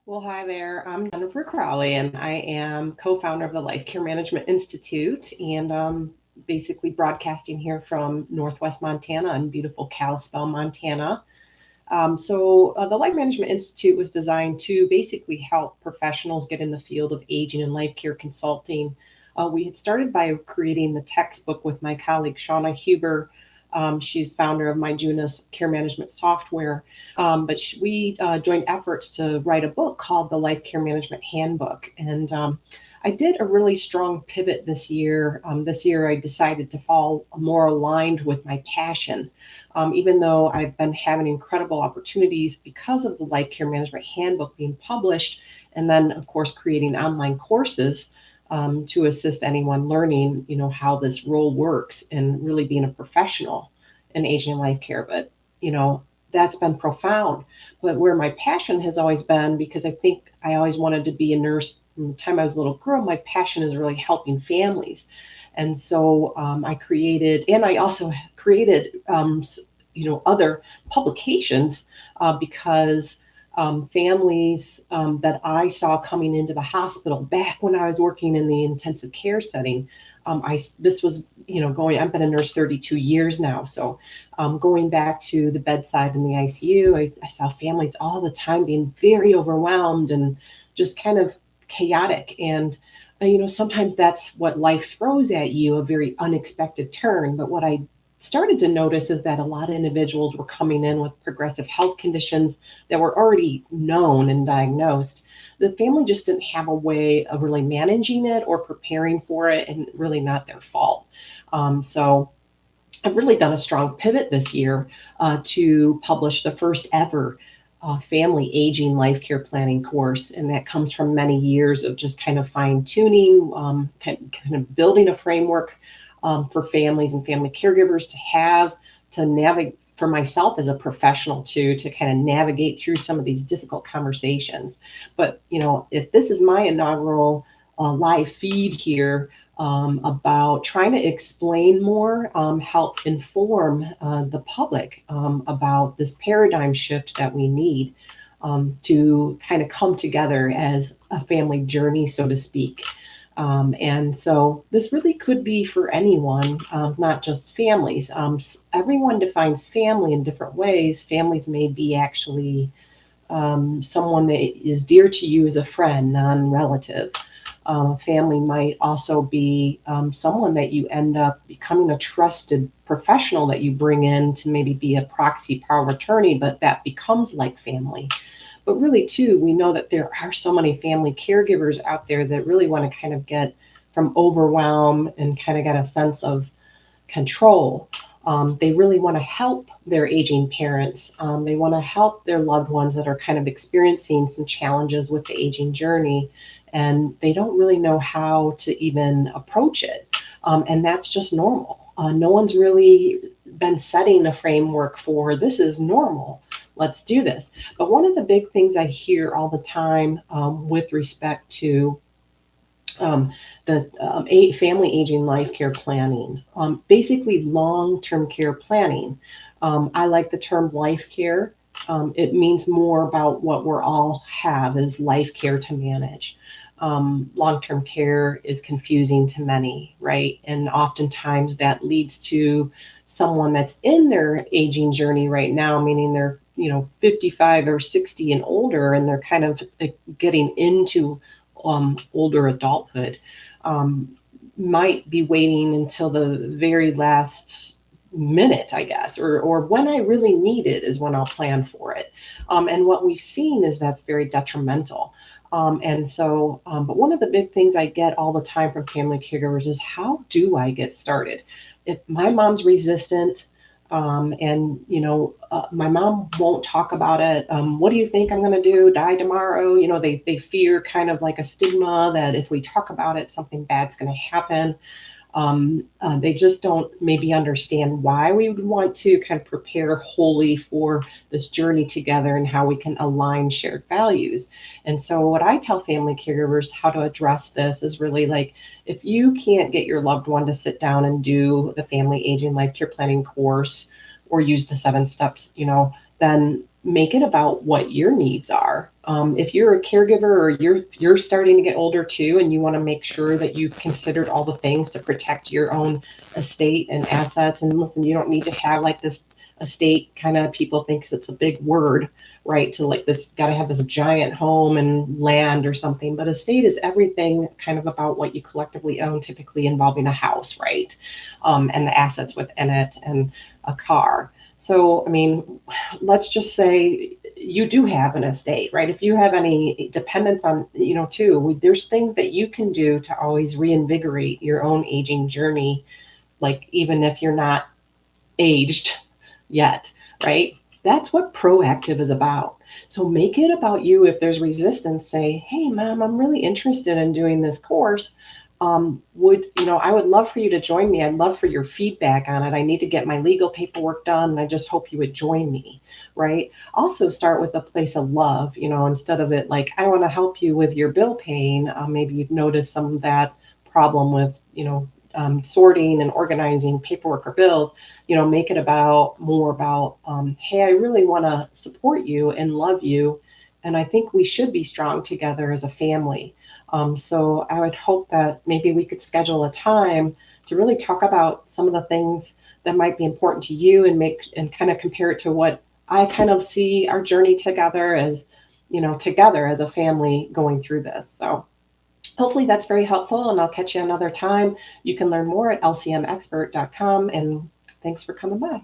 Well, hi there. I'm Jennifer Crowley, and I am co-founder of the Life Care Management Institute, and basically broadcasting here from Northwest Montana in beautiful Kalispell, Montana. The Life Management Institute was designed to basically help professionals get in the field of aging and life care consulting. We had started by creating the textbook with my colleague Shauna Huber. She's founder of MyJunis Care Management Software. We joined efforts to write a book called the Life Care Management Handbook. And I did a really strong pivot this year. This year, I decided to fall more aligned with my passion. Even though I've been having incredible opportunities because of the Life Care Management Handbook being published, and then, of course, creating online courses to assist anyone learning, how this role works and really being a professional in aging and life care. But, you know, that's been profound. But where my passion has always been, because I think I always wanted to be a nurse from the time I was a little girl, my passion is really helping families. And so I created, and I also created, other publications because families that I saw coming into the hospital back when I was working in the intensive care setting. This was, going, I've been a nurse 32 years now. So going back to the bedside in the ICU, I saw families all the time being very overwhelmed and just kind of chaotic. And sometimes that's what life throws at you, a very unexpected turn. But what I started to notice is that a lot of individuals were coming in with progressive health conditions that were already known and diagnosed. The family just didn't have a way of really managing it or preparing for it, and really not their fault. So I've really done a strong pivot this year to publish the first ever family aging life care planning course. And that comes from many years of just kind of fine tuning, kind of building a framework for families and family caregivers to have to navigate, for myself as a professional too, to kind of navigate through some of these difficult conversations. But, if this is my inaugural live feed here, about trying to explain more, help inform the public about this paradigm shift that we need to kind of come together as a family journey, so to speak. And so this really could be for anyone, not just families. Everyone defines family in different ways. Families may be actually someone that is dear to you as a friend, non-relative. Family might also be someone that you end up becoming a trusted professional that you bring in to maybe be a proxy power of attorney, but that becomes like family. But really, too, we know that there are so many family caregivers out there that really want to kind of get from overwhelm and kind of get a sense of control. They really want to help their aging parents. They want to help their loved ones that are kind of experiencing some challenges with the aging journey, and they don't really know how to even approach it. And that's just normal. No one's really been setting a framework for this is normal. Let's do this. But one of the big things I hear all the time with respect to the family aging life care planning, basically long-term care planning. I like the term life care. It means more about what we're all have is life care to manage. Long-term care is confusing to many, right? And oftentimes that leads to someone that's in their aging journey right now, meaning they're 55 or 60 and older, and they're kind of getting into older adulthood, might be waiting until the very last minute, I guess, or when I really need it is when I'll plan for it. And what we've seen is that's very detrimental. But one of the big things I get all the time from family caregivers is how do I get started? If my mom's resistant, my mom won't talk about it. What do you think I'm going to do? Die tomorrow? They fear kind of like a stigma that if we talk about it, something bad's going to happen. They just don't maybe understand why we would want to kind of prepare wholly for this journey together and how we can align shared values. And so what I tell family caregivers how to address this is really like, if you can't get your loved one to sit down and do the family aging life care planning course or use the 7 steps, then make it about what your needs are. If you're a caregiver or you're starting to get older too, and you want to make sure that you've considered all the things to protect your own estate and assets, and listen, you don't need to have like this estate kind of, people thinks it's a big word, right? To like this, got to have this giant home and land or something. But estate is everything kind of about what you collectively own, typically involving a house, right? And the assets within it and a car. So, I mean, let's just say you do have an estate, right? If you have any dependence on, too, there's things that you can do to always reinvigorate your own aging journey, like even if you're not aged yet, right? That's what proactive is about. So make it about you. If there's resistance, say, hey, mom, I'm really interested in doing this course. I would love for you to join me. I'd love for your feedback on it. I need to get my legal paperwork done, and I just hope you would join me, right? Also start with a place of love, instead of it like, I want to help you with your bill paying. Maybe you've noticed some of that problem with, sorting and organizing paperwork or bills. Make it more about, hey, I really want to support you and love you, and I think we should be strong together as a family. So I would hope that maybe we could schedule a time to really talk about some of the things that might be important to you, and kind of compare it to what I kind of see our journey together as, together as a family going through this. So hopefully that's very helpful, and I'll catch you another time. You can learn more at lcmexpert.com, and thanks for coming by.